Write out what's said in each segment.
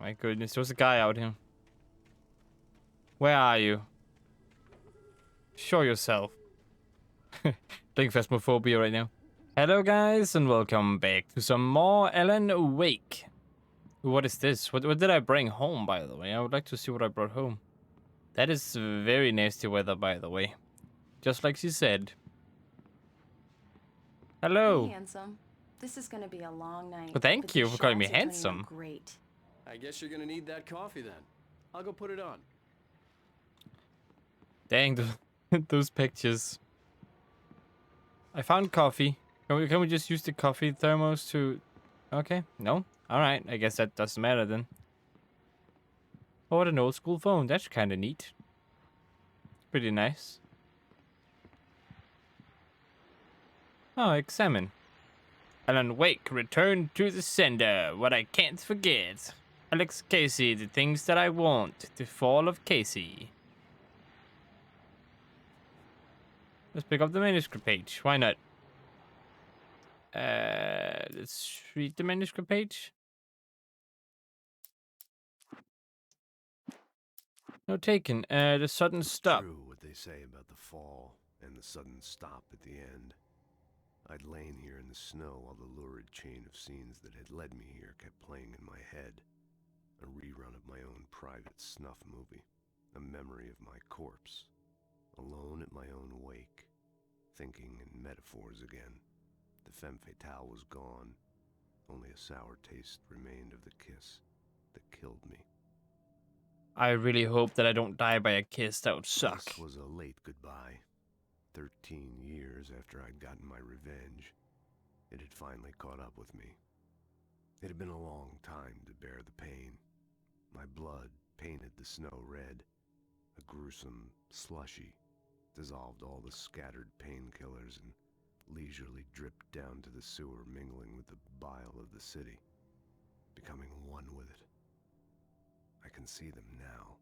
my goodness, there's a guy out here. Where are you? Show yourself. Playing Phasmophobia right now. Hello guys, and welcome back to some more Alan Wake. What is this? What did I bring home, by the way? I would like to see what I brought home. That is very nasty weather, by the way. Just like she said. Hello. Hey, handsome. This is gonna be a long night. Well, thank you for calling me handsome. Great. I guess you're gonna need that coffee then. I'll go put it on. Dang, those pictures. I found coffee. Can we just use the coffee thermos to... Okay, no? Alright, I guess that doesn't matter then. Oh, what an old school phone. That's kind of neat. Pretty nice. Oh, examine. Alan Wake, return to the sender. What I can't forget. Alex Casey, the things that I want. The fall of Casey. Let's pick up the manuscript page. Why not? Let's read the manuscript page. No taken. The sudden stop. True what they say about the fall and the sudden stop at the end. I'd lain here in the snow while the lurid chain of scenes that had led me here kept playing in my head. A rerun of my own private snuff movie. A memory of my corpse. Alone at my own wake. Thinking in metaphors again. The femme fatale was gone. Only a sour taste remained of the kiss that killed me. I really hope that I don't die by a kiss. That would suck. This was a late goodbye. 13 years after I'd gotten my revenge, it had finally caught up with me. It had been a long time to bear the pain. My blood painted the snow red. A gruesome slushy dissolved all the scattered painkillers and leisurely dripped down to the sewer, mingling with the bile of the city, becoming one with it. I can see them now,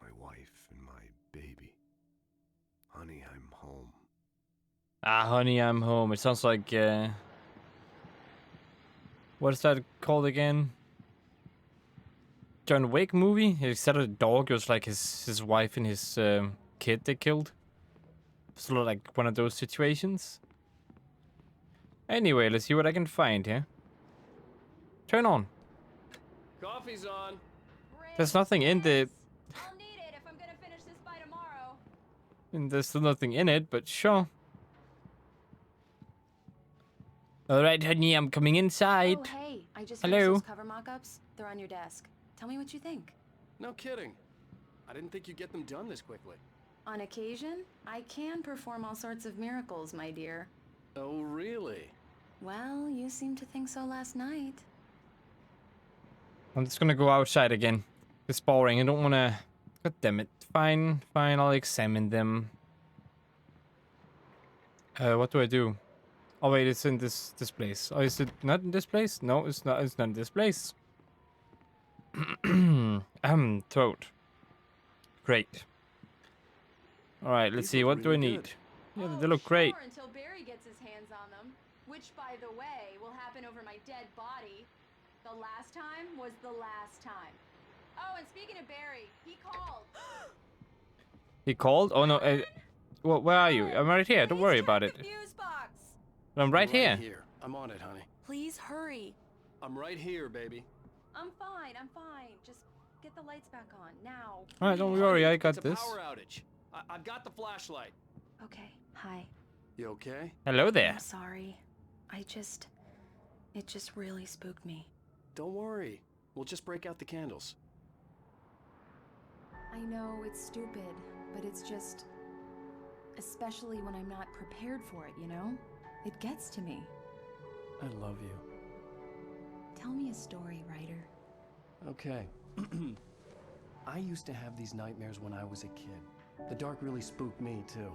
my wife and my baby. Honey, I'm home. Ah, honey, I'm home. It sounds like, what is that called again? John Wick movie? Instead of a dog, it was like his wife and his kid they killed. Sort of like one of those situations. Anyway, let's see what I can find here. Turn on. Coffee's on. There's nothing in the... I'll need it if I'm gonna finish this by tomorrow. And there's still nothing in it, but sure. Alright, honey, I'm coming inside. Oh, hey, I just Hello. finished those cover mock-ups. They're on your desk. Tell me what you think. No kidding. I didn't think you'd get them done this quickly. On occasion, I can perform all sorts of miracles, my dear. Oh, really? Well, you seemed to think so last night. I'm just gonna go outside again. It's boring. I don't wanna... God damn it. Fine, fine. I'll examine them. What do I do? Oh wait, it's in this place. Oh, is it not in this place? No, it's not. It's not in this place. Throat. Great. All right, let's see. What do I need? Yeah, they look great. Sure, until Barry gets his hands on them, which, by the way, will happen over my dead body. The last time was the last time. Oh, and speaking of Barry, he called. He called? Oh no. Well, where are you? I'm right here. Don't worry about it. Fuse box. I'm right here. I'm on it, honey. Please hurry. I'm right here, baby. I'm fine. I'm fine. Just get the lights back on now. All right, don't worry. I got It's a this. power outage. I've got the flashlight. Okay. Hi. You okay? Hello there. I'm sorry. It just really spooked me. Don't worry. We'll just break out the candles. I know it's stupid, but it's just... Especially when I'm not prepared for it, you know? It gets to me. I love you. Tell me a story, writer. Okay. I used to have these nightmares when I was a kid. The dark really spooked me, too.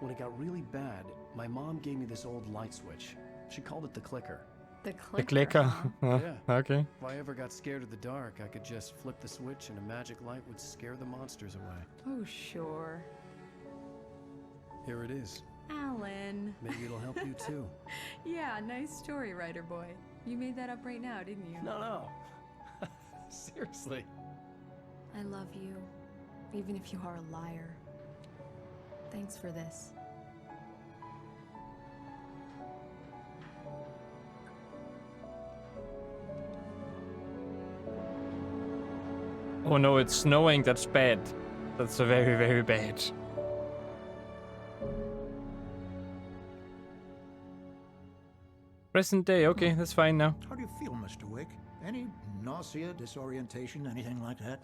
When it got really bad, my mom gave me this old light switch. She called it the clicker. The clicker. The clicker. huh? Yeah. Okay. If I ever got scared of the dark, I could just flip the switch and a magic light would scare the monsters away. Oh, sure. Here it is. Alan. Maybe it'll help you, too. Yeah, nice story, writer boy. You made that up right now, didn't you? No. Seriously. I love you, even if you are a liar. Thanks for this. Oh no, it's snowing. That's bad. That's a very, very bad. Present day. Okay, that's fine now. How do you feel, Mr. Wake? Any nausea, disorientation, anything like that?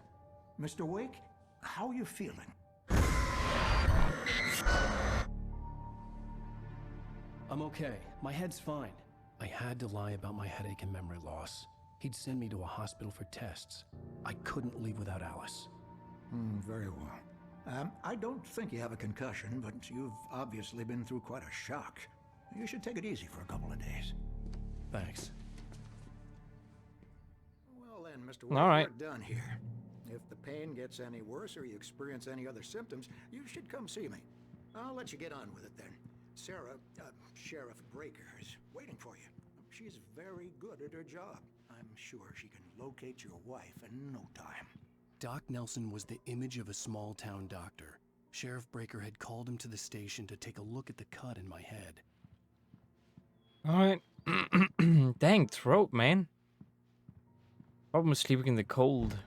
Mr. Wake, how are you feeling? I'm okay. My head's fine. I had to lie about my headache and memory loss. He'd send me to a hospital for tests. I couldn't leave without Alice. Very well. I don't think you have a concussion, but you've obviously been through quite a shock. You should take it easy for a couple of days. Thanks. Well then, Mr. Wake, All right. we're done here. If the pain gets any worse or you experience any other symptoms, you should come see me. I'll let you get on with it then. Sarah, Sheriff Breaker, is waiting for you. She's very good at her job. I'm sure she can locate your wife in no time. Doc Nelson was the image of a small-town doctor. Sheriff Breaker had called him to the station to take a look at the cut in my head. Alright. Dang throat, man. Problem with sleeping in the cold.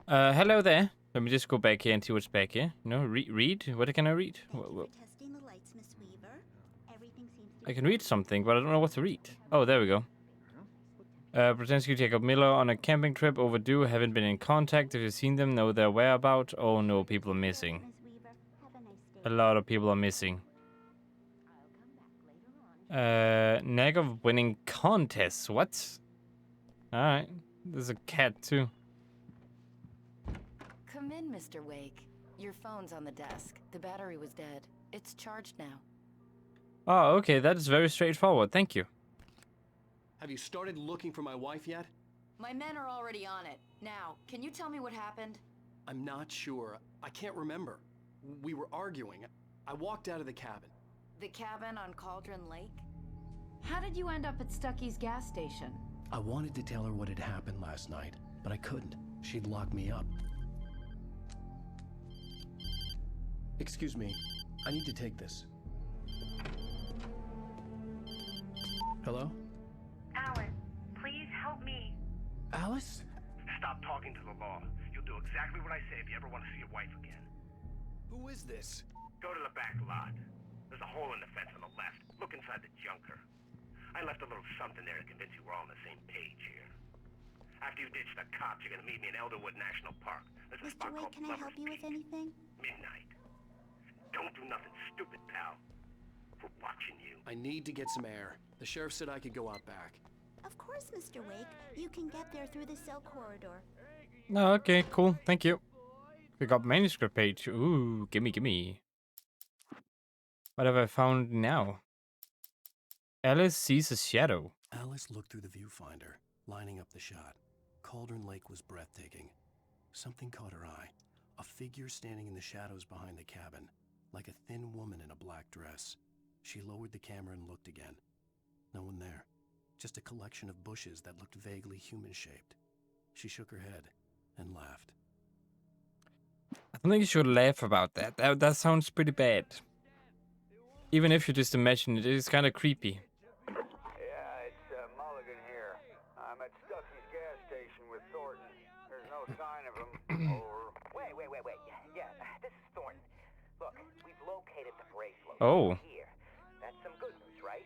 Hello there. Let me just go back here and see what's back here. No, read? What can I read? Testing the lights, Miss Weaver. Everything seems to I can read something, but I don't know what to read. Oh, there we go. Pretends you take up Miller on a camping trip. Overdue. Haven't been in contact. If you've seen them, know their whereabouts. Oh no, people are missing. Miss Weaver, have a nice day. A lot of people are missing. I'll come back later on. Knack of winning contests. What? Alright. There's a cat too. Come in, Mr. Wake. Your phone's on the desk. The battery was dead. It's charged now. Oh, okay. That is very straightforward. Thank you. Have you started looking for my wife yet? My men are already on it. Now, can you tell me what happened? I'm not sure. I can't remember. We were arguing. I walked out of the cabin. The cabin on Cauldron Lake? How did you end up at Stucky's gas station? I wanted to tell her what had happened last night, but I couldn't. She'd lock me up. Excuse me. I need to take this. Hello? Alan, please help me. Alice? Stop talking to the law. You'll do exactly what I say if you ever want to see your wife again. Who is this? Go to the back lot. There's a hole in the fence on the left. Look inside the junker. I left a little something there to convince you we're all on the same page here. After you ditch the cops, you're gonna meet me in Elderwood National Park. There's a Mr. spot Wake, called can I help Lover's you with Peak. anything? Midnight. Don't do nothing stupid, pal. We're watching you. I need to get some air. The sheriff said I could go out back. Of course, Mr. Wake. You can get there through the cell corridor. Oh, okay, cool. Thank you. We got manuscript page. Ooh, gimme. What have I found now? Alice sees a shadow. Alice looked through the viewfinder, lining up the shot. Cauldron Lake was breathtaking. Something caught her eye. A figure standing in the shadows behind the cabin, like a thin woman in a black dress. She lowered the camera and looked again. No one there. Just a collection of bushes that looked vaguely human-shaped. She shook her head and laughed. I don't think you should laugh about that. That sounds pretty bad. Even if you just imagine it, it's kind of creepy. Yeah, it's Mulligan here. I'm at Stucky's gas station with Thornton. There's no sign of him. Over. Wait. Yeah, this is Thornton. Look, we've located the bracelet. Oh. Here. That's some good news, right?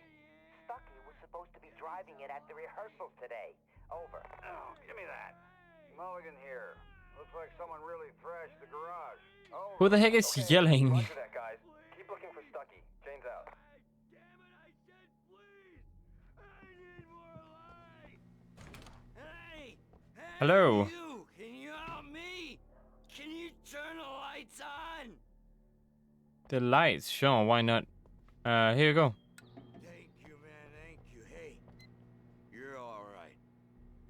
Stucky was supposed to be driving it at the rehearsals today. Over. Oh, give me that. Mulligan here. Looks like someone really thrashed the garage. Over. Who the heck is yelling? Roger that, guys. Keep looking for Stucky. Jane's out. Hey! Hello. You! Can you help me? Can you turn the lights on? The lights, sure, why not? Here you go. Thank you, man. Thank you. Hey, you're all right.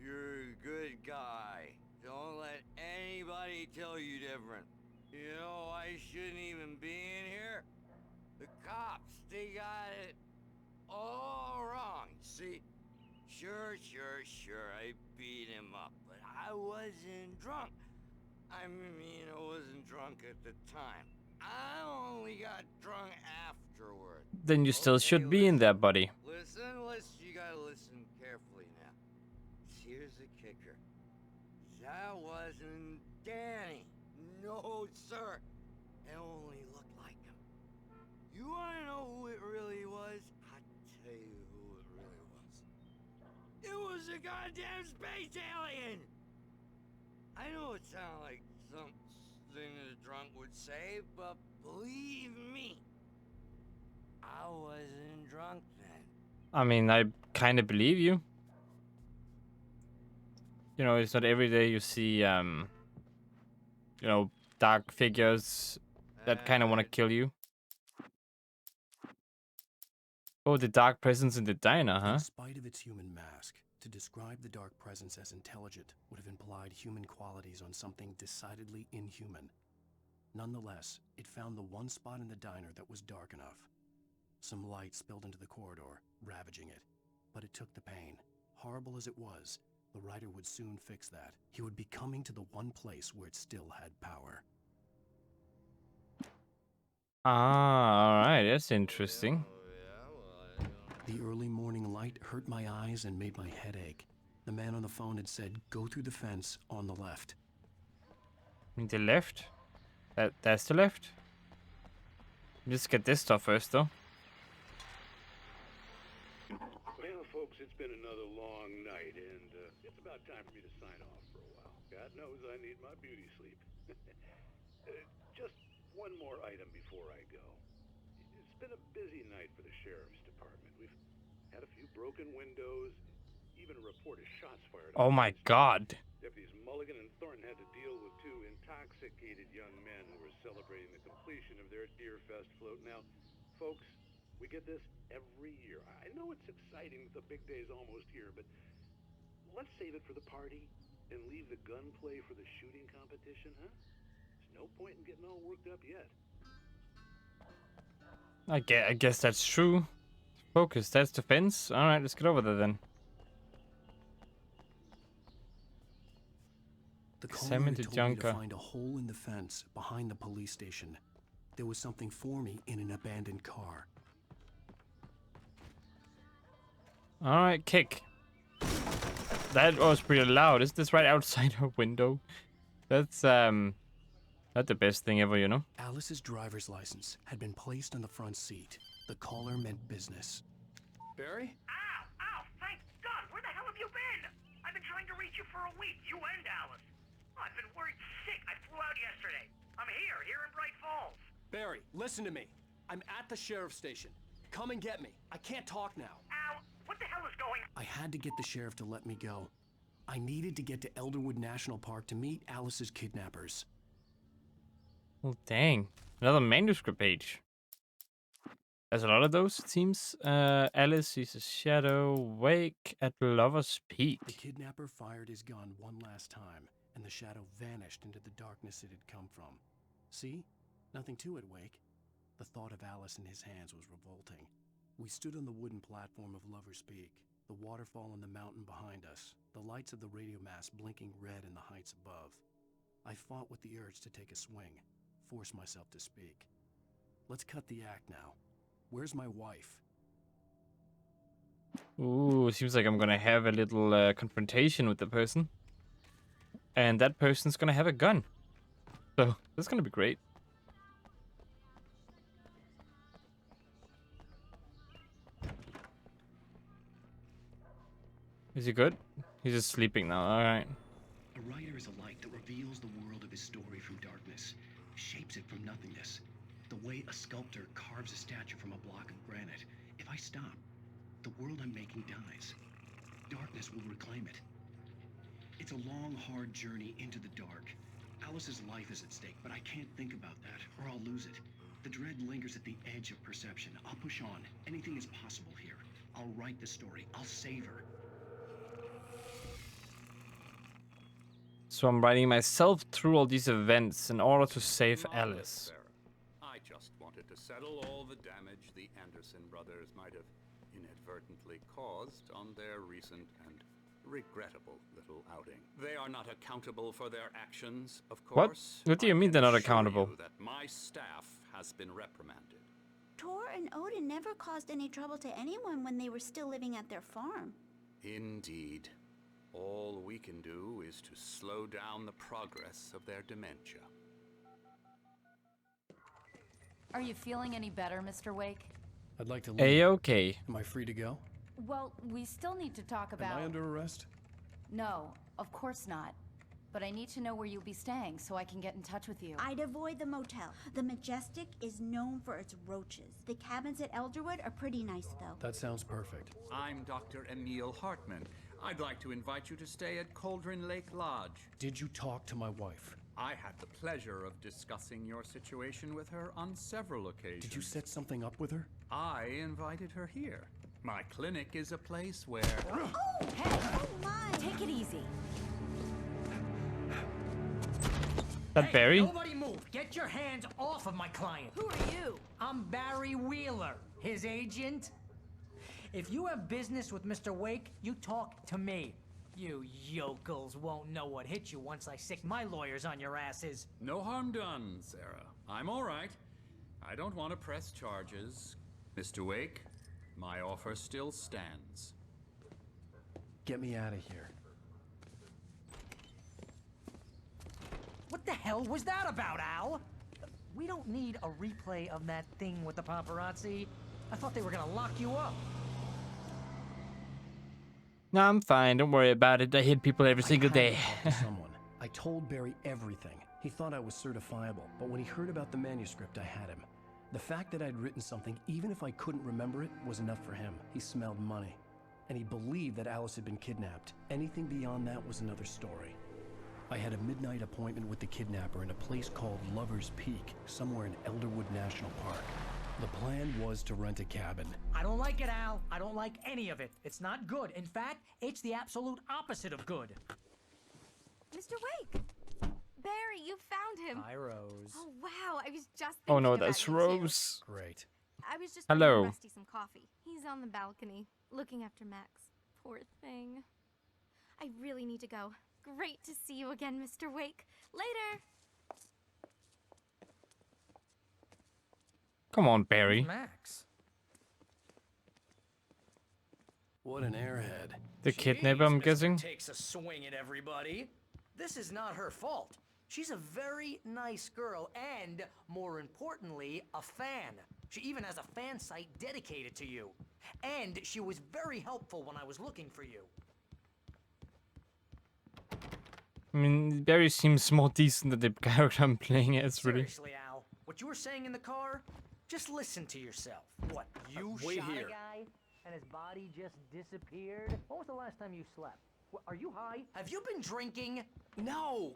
You're a good guy. Don't let anybody tell you different. You know, I shouldn't even be in here. The cops, they got it all wrong. See, Sure, I beat him up, but I wasn't drunk. I mean, I wasn't drunk at the time. I only got drunk afterward. Then you still should be in there, buddy. Listen, you gotta listen carefully now. Here's the kicker. That wasn't Danny. No, sir. It only looked like him. You wanna know who it really was? I'll tell you who it really was. It was a goddamn space alien! I know it sounds like something a drunk would say, but believe me, I wasn't drunk then. I mean, I kind of believe you. You know, it's not every day you see, you know, dark figures that kind of want to kill you. Oh, the dark presence in the diner, huh? In spite of its human mask, to describe the dark presence as intelligent would have implied human qualities on something decidedly inhuman. Nonetheless, it found the one spot in the diner that was dark enough. Some light spilled into the corridor, ravaging it. But it took the pain. Horrible as it was, the writer would soon fix that. He would be coming to the one place where it still had power. Ah, alright, that's interesting. The early morning light hurt my eyes and made my head ache. The man on the phone had said, go through the fence on the left. The left? That's the left? Let's get this stuff first, though. Well, folks, it's been another long night, and it's about time for me to sign off for a while. God knows I need my beauty sleep. Just one more item before I go. It's been a busy night for the sheriff's department. We've had a few broken windows, even a report of shots fired. Oh my God. Deputies Mulligan and Thornton had to deal with two intoxicated young men who were celebrating the completion of their Deerfest float. Now, folks, we get this every year. I know it's exciting that the big day's almost here, but let's save it for the party and leave the gunplay for the shooting competition, huh? There's no point in getting all worked up yet. I guess that's true. Focus, that's the fence. Alright, let's get over there then. The Examine caller the told me to junker. find a hole in the fence behind the police station. There was something for me in an abandoned car. Alright, kick. That was pretty loud. Is this right outside her window? That's not the best thing ever, you know? Alice's driver's license had been placed on the front seat. The caller meant business. Barry? Ow! Thank God! Where the hell have you been? I've been trying to reach you for a week, you and Alice. I've been worried sick. I flew out yesterday. I'm here in Bright Falls. Barry, listen to me. I'm at the sheriff's station. Come and get me. I can't talk now. Ow! What the hell is going on? I had to get the sheriff to let me go. I needed to get to Elderwood National Park to meet Alice's kidnappers. Well, dang. Another manuscript page. There's a lot of those, it seems. Alice sees a shadow. Wake at Lover's Peak. The kidnapper fired his gun one last time, and the shadow vanished into the darkness it had come from. See? Nothing to it, Wake. The thought of Alice in his hands was revolting. We stood on the wooden platform of Lover's Peak, the waterfall on the mountain behind us, the lights of the radio mast blinking red in the heights above. I fought with the urge to take a swing, force myself to speak. Let's cut the act now. Where's my wife? Ooh, seems like I'm gonna have a little confrontation with the person. And that person's gonna have a gun. So, that's gonna be great. Is he good? He's just sleeping now, alright. A writer is a light that reveals the world of his story from darkness, shapes it from nothingness. The way a sculptor carves a statue from a block of granite. If I stop, the world I'm making dies. Darkness will reclaim it. It's a long, hard journey into the dark. Alice's life is at stake, but I can't think about that, or I'll lose it. The dread lingers at the edge of perception. I'll push on. Anything is possible here. I'll write the story. I'll save her. So I'm writing myself through all these events in order to save Alice. I just wanted to settle all the damage the Anderson brothers might have inadvertently caused on their recent and regrettable little outing. They are not accountable for their actions, of course. What do you mean they're not accountable? That my staff has been reprimanded. Tor and Odin never caused any trouble to anyone when they were still living at their farm. Indeed. All we can do is to slow down the progress of their dementia. Are you feeling any better, Mr. Wake? I'd like to leave. A-okay. Am I free to go? Well, we still need to talk about... Am I under arrest? No, of course not. But I need to know where you'll be staying so I can get in touch with you. I'd avoid the motel. The Majestic is known for its roaches. The cabins at Elderwood are pretty nice, though. That sounds perfect. I'm Dr. Emil Hartman. I'd like to invite you to stay at Cauldron Lake Lodge. Did you talk to my wife? I had the pleasure of discussing your situation with her on several occasions. Did you set something up with her? I invited her here. My clinic is a place where... Oh, hey! Oh, my! Take it easy. That Barry? Nobody move! Get your hands off of my client! Who are you? I'm Barry Wheeler, his agent. If you have business with Mr. Wake, you talk to me. You yokels won't know what hit you once I sick my lawyers on your asses. No harm done, Sarah. I'm all right. I don't want to press charges. Mr. Wake, my offer still stands. Get me out of here. What the hell was that about, Al? We don't need a replay of that thing with the paparazzi. I thought they were gonna lock you up. No, I'm fine. Don't worry about it. I hit people every single day. Someone. I told Barry everything. He thought I was certifiable, but when he heard about the manuscript, I had him. The fact that I'd written something, even if I couldn't remember it, was enough for him. He smelled money. And he believed that Alice had been kidnapped. Anything beyond that was another story. I had a midnight appointment with the kidnapper in a place called Lover's Peak, somewhere in Elderwood National Park. The plan was to rent a cabin. I don't like it, Al. I don't like any of it. It's not good. In fact, it's the absolute opposite of good. Mr. Wake! Barry, you found him. Hi, Rose. Oh, wow. I was just Oh no, thinking that's about you, too. Rose. Great. I was just Hello. bringing Rusty some coffee. He's on the balcony, looking after Max. Poor thing. I really need to go. Great to see you again, Mr. Wake. Later! Come on, Barry. Max. What an airhead. The kidnapper, I'm Jeez, guessing? Mr. Takes a swing at everybody. This is not her fault. She's a very nice girl and, more importantly, a fan. She even has a fan site dedicated to you. And she was very helpful when I was looking for you. I mean, Barry seems more decent than the character I'm playing as, really. Seriously, Al, what you were saying in the car, just listen to yourself. What, you Wait shot here. a guy and his body just disappeared? When was the last time you slept? Are you high? Have you been drinking? No!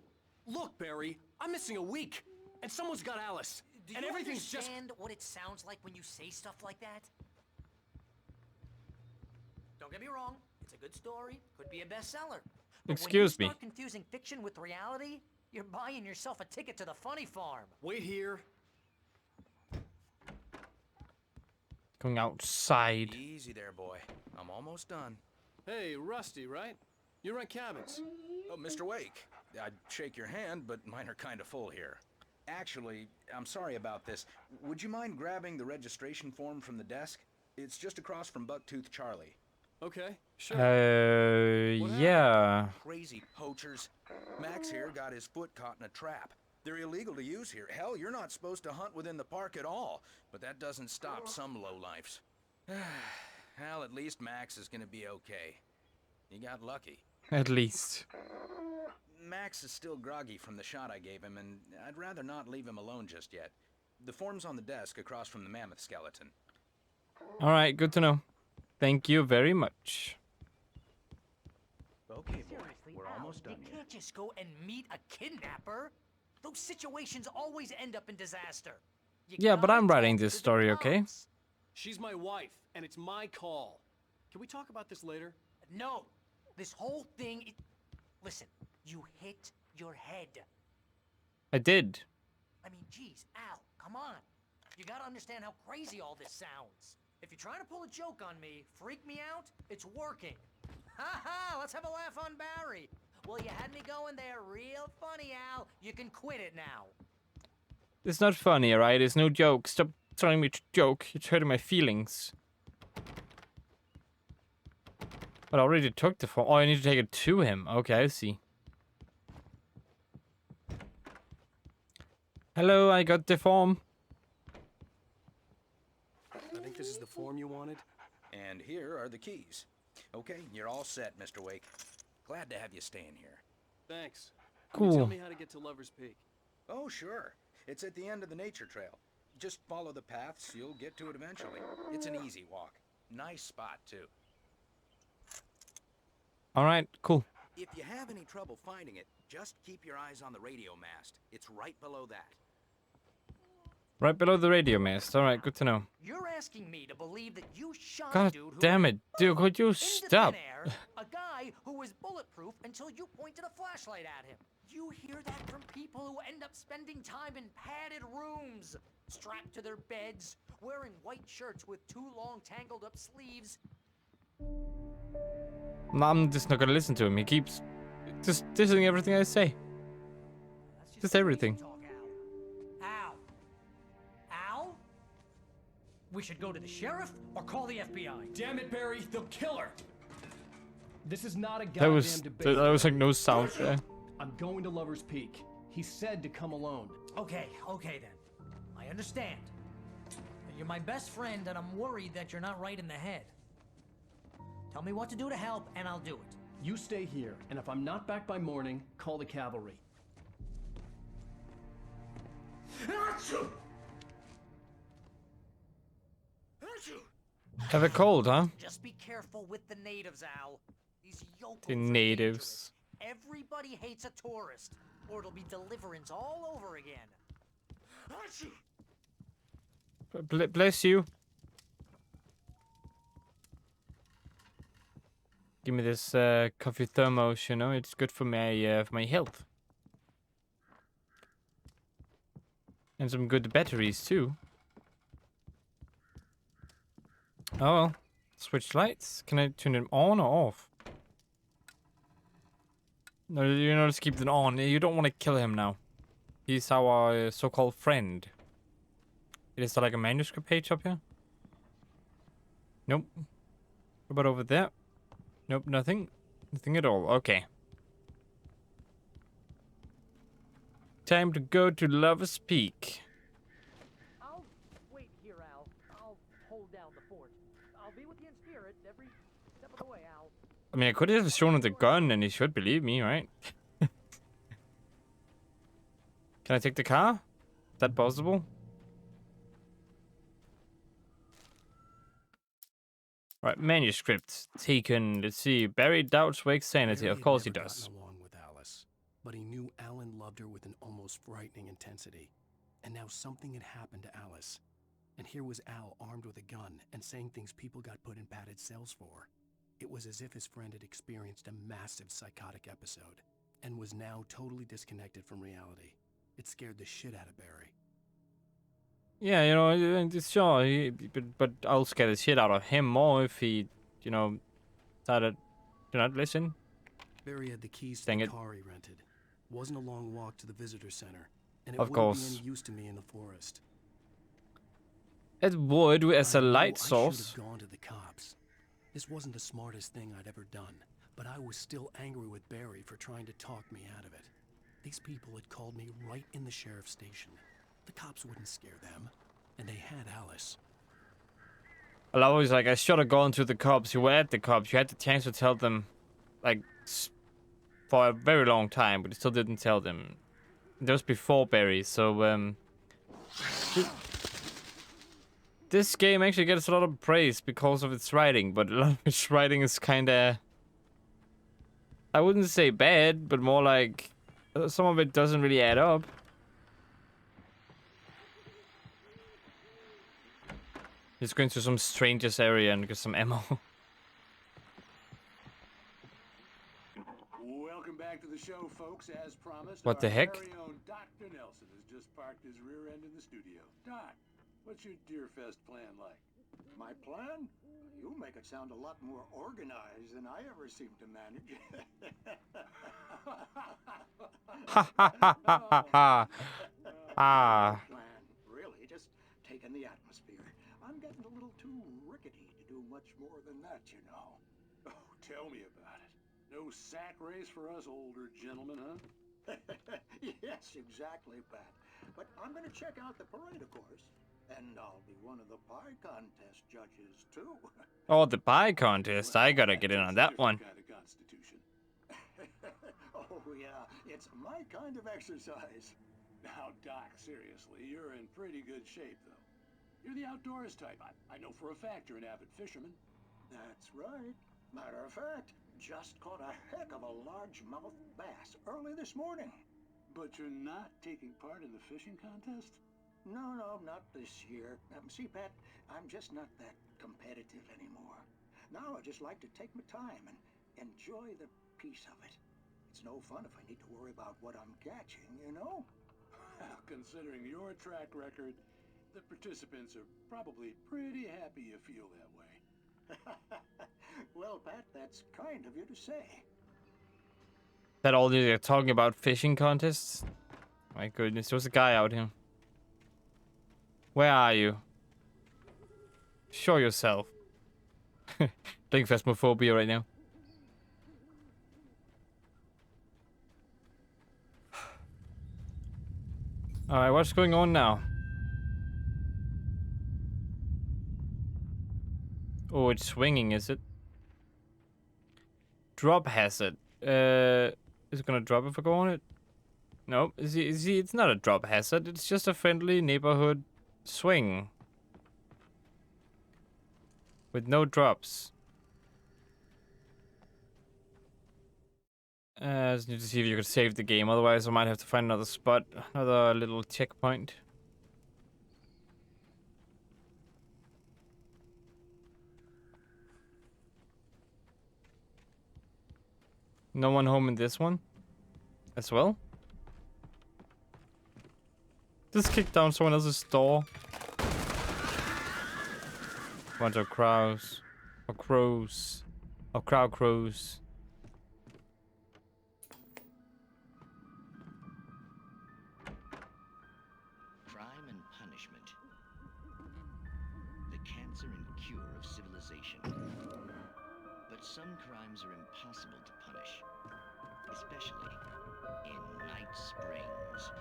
Look, Barry, I'm missing a week, and someone's got Alice. Do and you everything's understand what it sounds like when you say stuff like that? Don't get me wrong, it's a good story, could be a bestseller. But Excuse when you me. start confusing fiction with reality, you're buying yourself a ticket to the funny farm. Wait here. Going outside. Easy there, boy. I'm almost done. Hey, Rusty, right? You rent cabins. Oh, Mr. Wake. I'd shake your hand, but mine are kind of full here. Actually, I'm sorry about this. Would you mind grabbing the registration form from the desk? It's just across from Bucktooth Charlie. Okay, sure. Yeah. Crazy poachers. Max here got his foot caught in a trap. They're illegal to use here. Hell, you're not supposed to hunt within the park at all. But that doesn't stop some lowlifes. Well, at least Max is gonna be okay. You got lucky. At least. Max is still groggy from the shot I gave him, and I'd rather not leave him alone just yet. The form's on the desk across from the mammoth skeleton. Alright, good to know. Thank you very much. Okay, boy. Seriously, We're Al, almost done you here. can't just go and meet a kidnapper. Those situations always end up in disaster. You Yeah, but gotta I'm writing talk this to the story, okay? cops. She's my wife, and it's my call. Can we talk about this later? No, this whole thing. Listen, you hit your head. I did. I mean, geez, Al, come on. You gotta understand how crazy all this sounds. If you're trying to pull a joke on me, freak me out, it's working. Ha ha! Let's have a laugh on Barry. Well, you had me going there real funny, Al. You can quit it now. It's not funny, alright? It's no joke. Stop telling me to joke. It's hurting my feelings. But I already took the form. Oh, I need to take it to him. Okay, I see. Hello, I got the form. I think this is the form you wanted. And here are the keys. Okay, you're all set, Mr. Wake. Glad to have you staying here. Thanks. Cool. Can you tell me how to get to Lover's Peak? Oh, sure. It's at the end of the nature trail. Just follow the paths, you'll get to it eventually. It's an easy walk. Nice spot, too. Alright, cool. If you have any trouble finding it, just keep your eyes on the radio mast. It's right below that. Right below the radio mast. Alright, good to know. You're asking me to believe that you shot God a dude who damn it. Dude, could you into stop? thin air, a guy who was bulletproof until you pointed a flashlight at him. You hear that from people who end up spending time in padded rooms, strapped to their beds, wearing white shirts with too long tangled up sleeves. No, I'm just not gonna listen to him. He keeps just dissing everything I say. Just everything. Al. Al? We should go to the sheriff or call the FBI. Damn it, Barry, they'll kill her. This is not a That goddamn was debate. like no sound there. I'm going to Lover's Peak. He said to come alone. Okay then. I understand. You're my best friend and I'm worried that you're not right in the head. Tell me what to do to help and I'll do it. You stay here, and if I'm not back by morning, call the cavalry. Have a cold, huh? Just be careful with the natives, Al. These yokels The are natives. dangerous. Everybody hates a tourist, or it'll be deliverance all over again. Bless you. Give me this coffee thermos, you know, it's good for my health. And some good batteries too. Oh well. Switch lights. Can I turn them on or off? No, you know, let's keep them on. You don't want to kill him now. He's our so-called friend. Is there like a manuscript page up here? Nope. What about over there? Nope, nothing. Nothing at all. Okay. Time to go to Lover's Peak. I'll wait here, Al. I'll hold down the fort. I'll be with you in spirit every step of the way, Al. I mean, I could have shown him the gun and he should believe me, right? Can I take the car? Is that possible? Right, manuscript taken. Let's see. Barry doubts Wake's sanity. Barry Of had course he never does. gotten along with Alice, but he knew Alan loved her with an almost frightening intensity. And now something had happened to Alice. And here was Al armed with a gun and saying things people got put in padded cells for. It was as if his friend had experienced a massive psychotic episode and was now totally disconnected from reality. It scared the shit out of Barry. Yeah, you know, sure, but I'll scare the shit out of him more if he, you know, decided to not listen. Barry had the keys to Dang the it. car he rented. Wasn't a long walk to the visitor center, and it Of wouldn't course. be any use to me in the forest. It would as a I know light I source. should have gone to the cops. This wasn't the smartest thing I'd ever done, but I was still angry with Barry for trying to talk me out of it. These people had called me right in the sheriff's station. The cops wouldn't scare them, and they had Alice. Well, I was like, I should have gone to the cops. You were at the cops. You had the chance to tell them, like, for a very long time, but you still didn't tell them. That was before Barry, so, this game actually gets a lot of praise because of its writing, but a lot of its writing is kinda... I wouldn't say bad, but more like, some of it doesn't really add up. Just going to some stranger's area and get some ammo. Welcome back to the show, folks. As promised, What the our heck? very own Dr. Nelson has just parked his rear end in the studio. Doc, what's your Deerfest plan like? my plan? You make it sound a lot more organized than I ever seem to manage. Ha ha ha ha ha ha. Ah. Plan, really, just taking the atmosphere. I'm getting a little too rickety to do much more than that, you know. Oh, tell me about it. No sack race for us older gentlemen, huh? Yes, exactly, Pat. But I'm going to check out the parade, of course. And I'll be one of the pie contest judges, too. Oh, the pie contest. I gotta get in on that one. Kind of constitution. Oh, yeah, it's my kind of exercise. Now, Doc, seriously, you're in pretty good shape, though. You're the outdoors type. I know for a fact you're an avid fisherman. That's right. Matter of fact, just caught a heck of a largemouth bass early this morning. But you're not taking part in the fishing contest? No, not this year. See, Pat, I'm just not that competitive anymore. Now I just like to take my time and enjoy the peace of it. It's no fun if I need to worry about what I'm catching, you know? Well, considering your track record, the participants are probably pretty happy you feel that way. Well, Pat, that's kind of you to say. That all they're talking about fishing contests? My goodness, there's a guy out here. Where are you? Show yourself. Playing Phasmophobia right now. Alright, what's going on now? Oh, it's swinging, is it? Drop hazard. Is it gonna drop if I go on it? No, it's not a drop hazard. It's just a friendly neighborhood swing. With no drops. I just need to see if you could save the game. Otherwise, I might have to find another spot. Another little checkpoint. No one home in this one? As well? Just kick down someone else's door. Bunch of crows. Or crows. Or crowd crows. Crime and punishment. The cancer and cure of civilization. But some crimes are impossible to punish. Especially in Night Springs.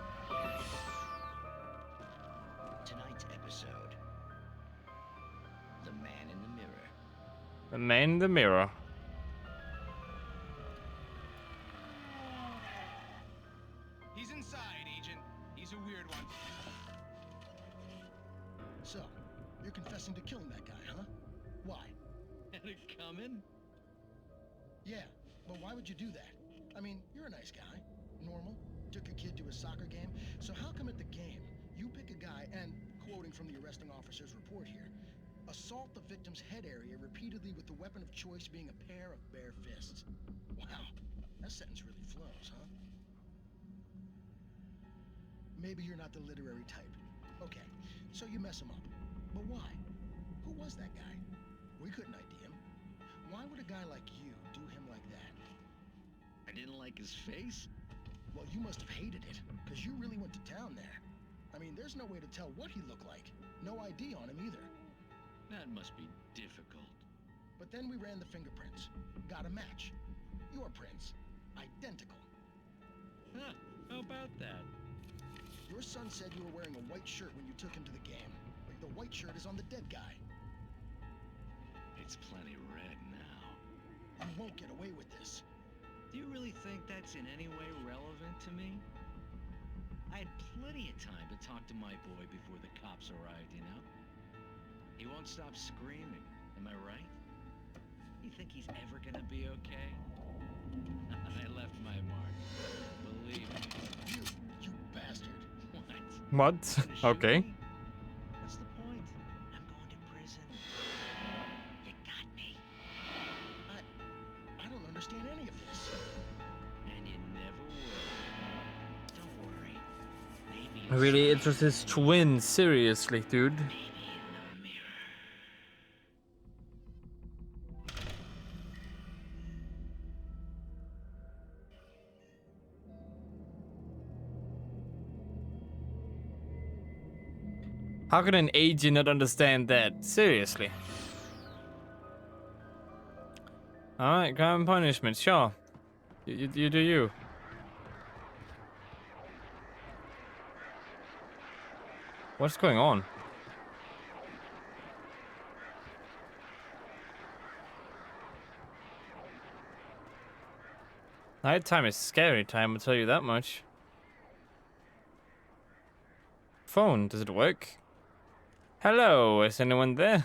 Tonight's episode. The Man in the Mirror. The Man in the Mirror. He's inside, Agent. He's a weird one. So, you're confessing to killing that guy, huh? Why? Had it coming? Yeah, but why would you do that? I mean, you're a nice guy. Normal. Took a kid to a soccer game. So how come at the game, you pick a guy and, quoting from the arresting officer's report here, assault the victim's head area repeatedly with the weapon of choice being a pair of bare fists? Wow, that sentence really flows, huh? Maybe you're not the literary type. Okay, so you mess him up. But why? Who was that guy? We couldn't ID him. Why would a guy like you do him like that? I didn't like his face? Well, you must have hated it, because you really went to town there. I mean, there's no way to tell what he looked like. No ID on him either. That must be difficult. But then we ran the fingerprints. Got a match. Your prints. Identical. Huh, how about that? Your son said you were wearing a white shirt when you took him to the game. Like the white shirt is on the dead guy. It's plenty red now. You won't get away with this. Do you really think that's in any way relevant to me? I had plenty of time to talk to my boy before the cops arrived, you know? He won't stop screaming, am I right? You think he's ever gonna be okay? I left my mark. Believe me. You bastard. What? What? Okay. What's the point? I'm going to prison. You got me. I don't understand any of this. And you never will. Don't worry. Maybe Really, it was his twin. Seriously, dude. How could an agent not understand that? Seriously. Alright, crime and punishment, sure. You do you. What's going on? Nighttime is scary time, I'll tell you that much. Phone, does it work? Hello, is anyone there?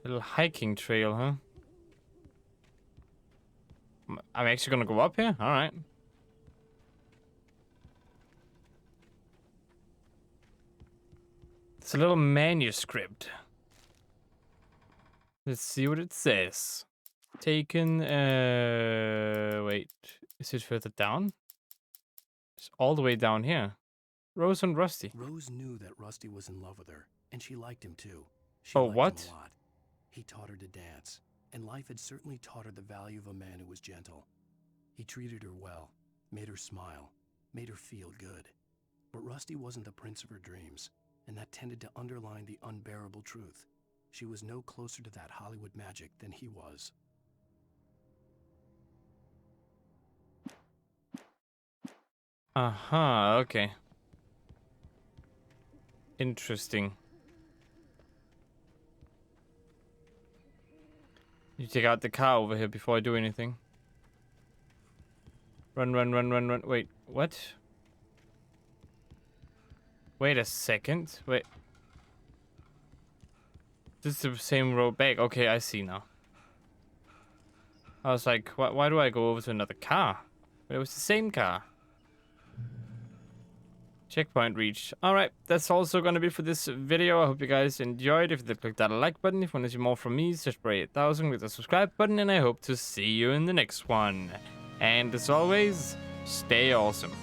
Little hiking trail, huh? I'm actually gonna go up here? Alright. It's a little manuscript. Let's see what it says. Taken, wait. Is it further down? It's all the way down here. Rose and Rusty. Rose knew that Rusty was in love with her, and she liked him too. She Oh, liked what? him a lot. He taught her to dance, and life had certainly taught her the value of a man who was gentle. He treated her well, made her smile, made her feel good. But Rusty wasn't the prince of her dreams, and that tended to underline the unbearable truth. She was no closer to that Hollywood magic than he was. Aha, okay. Interesting. You take out the car over here before I do anything. Run, run, run, run, run. Wait, what? Wait a second. Wait. This is the same road back. Okay, I see now. I was like, why do I go over to another car? But it was the same car. Checkpoint reached. Alright, that's also gonna be for this video. I hope you guys enjoyed. If you did, click that like button. If you want to see more from me, search for 8000 with the subscribe button. And I hope to see you in the next one. And as always, stay awesome.